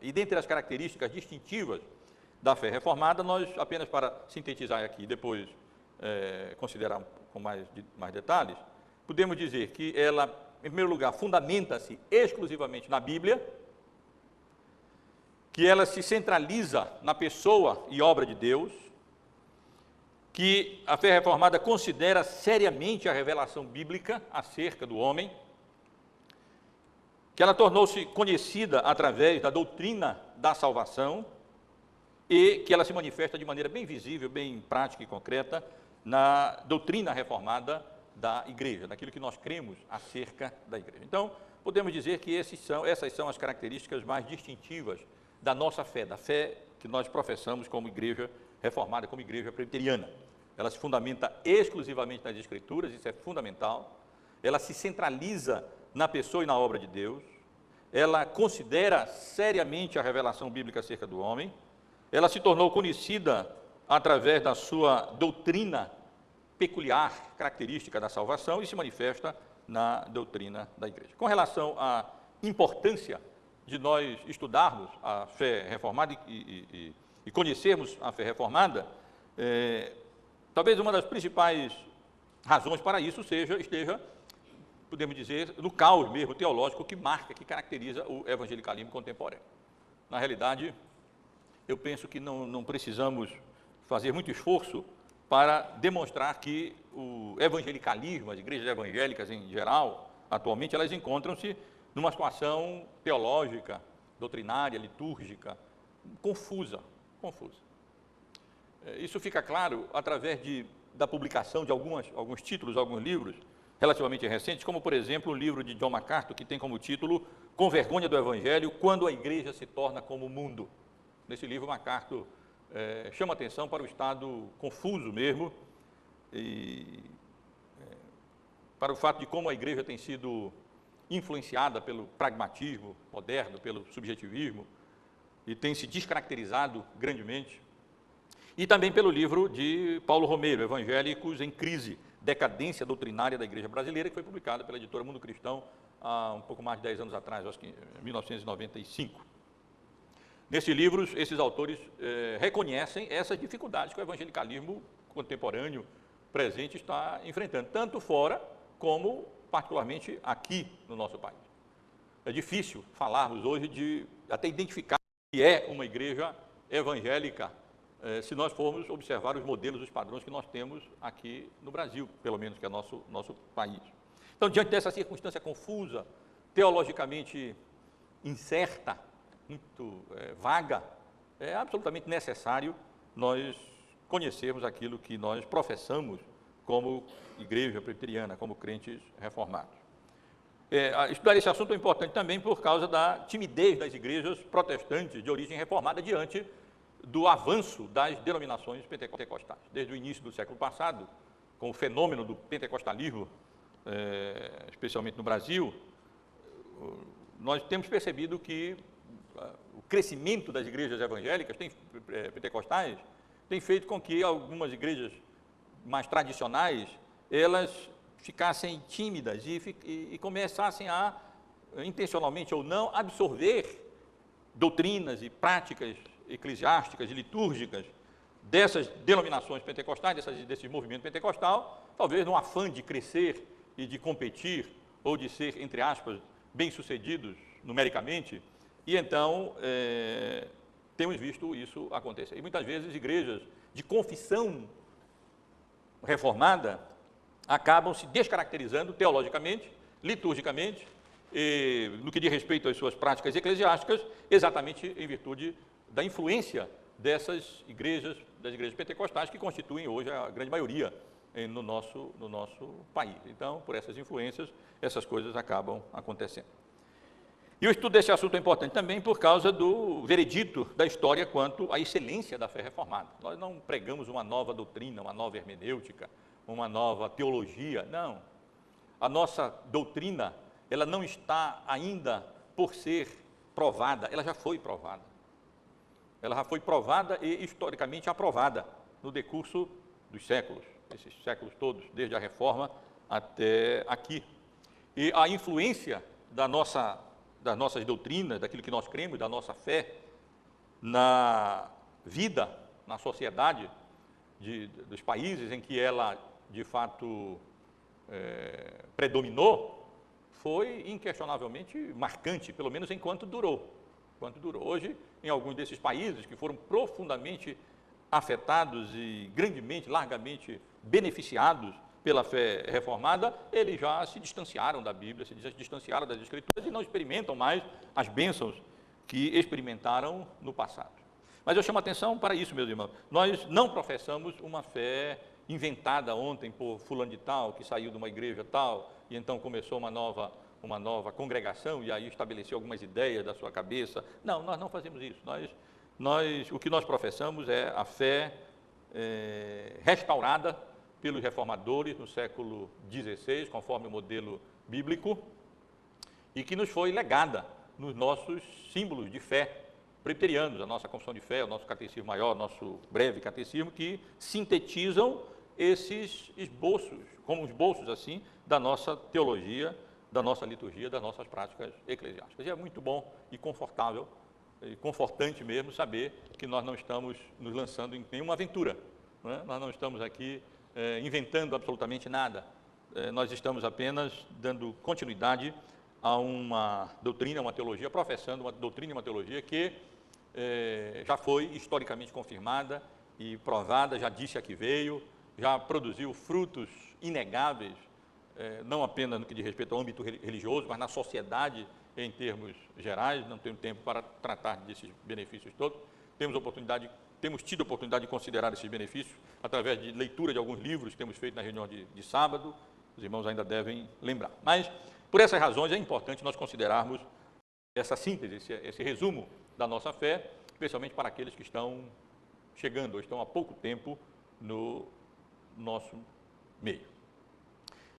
E dentre as características distintivas da fé reformada, nós, apenas para sintetizar aqui e depois considerar com mais detalhes, podemos dizer que ela, em primeiro lugar, fundamenta-se exclusivamente na Bíblia, que ela se centraliza na pessoa e obra de Deus, que a fé reformada considera seriamente a revelação bíblica acerca do homem, que ela tornou-se conhecida através da doutrina da salvação e que ela se manifesta de maneira bem visível, bem prática e concreta na doutrina reformada da igreja, daquilo que nós cremos acerca da igreja. Então, podemos dizer que essas são as características mais distintivas da nossa fé, da fé que nós professamos como igreja reformada, como igreja presbiteriana. Ela se fundamenta exclusivamente nas Escrituras, isso é fundamental. Ela se centraliza na pessoa e na obra de Deus. Ela considera seriamente a revelação bíblica acerca do homem. Ela se tornou conhecida através da sua doutrina peculiar, característica da salvação, e se manifesta na doutrina da igreja. Com relação à importância de nós estudarmos a fé reformada e conhecermos a fé reformada, talvez uma das principais razões para isso esteja, podemos dizer, no caos mesmo teológico que marca, que caracteriza o evangelicalismo contemporâneo. Na realidade, eu penso que não precisamos fazer muito esforço para demonstrar que o evangelicalismo, as igrejas evangélicas em geral, atualmente, elas encontram-se numa situação teológica, doutrinária, litúrgica, confusa. Isso fica claro através da publicação de alguns títulos, alguns livros relativamente recentes, como, por exemplo, o livro de John MacArthur, que tem como título Com Vergonha do Evangelho, quando a igreja se torna como o mundo. Nesse livro, MacArthur chama atenção para o estado confuso mesmo, para o fato de como a igreja tem sido influenciada pelo pragmatismo moderno, pelo subjetivismo, e tem se descaracterizado grandemente. E também pelo livro de Paulo Romeiro, Evangélicos em Crise, Decadência Doutrinária da Igreja Brasileira, que foi publicada pela editora Mundo Cristão há um pouco mais de 10 anos atrás, acho que em 1995. Nesses livros, esses autores reconhecem essas dificuldades que o evangelicalismo contemporâneo presente está enfrentando, tanto fora como particularmente aqui no nosso país. É difícil falarmos hoje até identificar o que é uma igreja evangélica, se nós formos observar os modelos, os padrões que nós temos aqui no Brasil, pelo menos que é nosso país. Então, diante dessa circunstância confusa, teologicamente incerta, muito vaga, é absolutamente necessário nós conhecermos aquilo que nós professamos como igreja presbiteriana, como crentes reformados. Estudar esse assunto é importante também por causa da timidez das igrejas protestantes de origem reformada diante do avanço das denominações pentecostais. Desde o início do século passado, com o fenômeno do pentecostalismo, especialmente no Brasil, nós temos percebido que o crescimento das igrejas evangélicas pentecostais tem feito com que algumas igrejas mais tradicionais, elas ficassem tímidas e começassem a, intencionalmente ou não, absorver doutrinas e práticas eclesiásticas e litúrgicas dessas denominações pentecostais, desse movimento pentecostal, talvez num afã de crescer e de competir, ou de ser, entre aspas, bem-sucedidos numericamente, e então temos visto isso acontecer. E muitas vezes igrejas de confissão reformada acabam se descaracterizando teologicamente, liturgicamente, no que diz respeito às suas práticas eclesiásticas, exatamente em virtude da influência das igrejas pentecostais, que constituem hoje a grande maioria no nosso país. Então, por essas influências, essas coisas acabam acontecendo. E o estudo desse assunto é importante também por causa do veredito da história quanto à excelência da fé reformada. Nós não pregamos uma nova doutrina, uma nova hermenêutica, uma nova teologia, não. A nossa doutrina, ela não está ainda por ser provada, ela já foi provada. Ela já foi provada e historicamente aprovada no decurso dos séculos, esses séculos todos, desde a Reforma até aqui. E a influência da nossa das nossas doutrinas, daquilo que nós cremos, da nossa fé, na vida, na sociedade dos países em que ela, de fato, predominou, foi inquestionavelmente marcante, pelo menos enquanto durou. Hoje, em alguns desses países que foram profundamente afetados e grandemente, largamente beneficiados pela fé reformada, eles já se distanciaram da Bíblia, se distanciaram das Escrituras e não experimentam mais as bênçãos que experimentaram no passado. Mas eu chamo a atenção para isso, meus irmãos. Nós não professamos uma fé inventada ontem por fulano de tal, que saiu de uma igreja tal, e então começou uma nova congregação e aí estabeleceu algumas ideias da sua cabeça. Não, nós não fazemos isso. O que nós professamos é a fé restaurada pelos reformadores no século XVI, conforme o modelo bíblico, e que nos foi legada nos nossos símbolos de fé presbiterianos, a nossa confissão de fé, o nosso catecismo maior, o nosso breve catecismo, que sintetizam esses esboços, como esboços assim, da nossa teologia, da nossa liturgia, das nossas práticas eclesiásticas. E é muito bom e confortável, e confortante mesmo saber que nós não estamos nos lançando em nenhuma aventura, não é? Nós não estamos aqui inventando absolutamente nada, nós estamos apenas dando continuidade a uma doutrina, uma teologia, professando uma doutrina e uma teologia que já foi historicamente confirmada e provada, já disse a que veio, já produziu frutos inegáveis, não apenas no que diz respeito ao âmbito religioso, mas na sociedade em termos gerais. Não tenho tempo para tratar desses benefícios todos. Temos tido a oportunidade de considerar esses benefícios através de leitura de alguns livros que temos feito na reunião de sábado, os irmãos ainda devem lembrar. Mas, por essas razões, é importante nós considerarmos essa síntese, esse resumo da nossa fé, especialmente para aqueles que estão chegando ou estão há pouco tempo no nosso meio.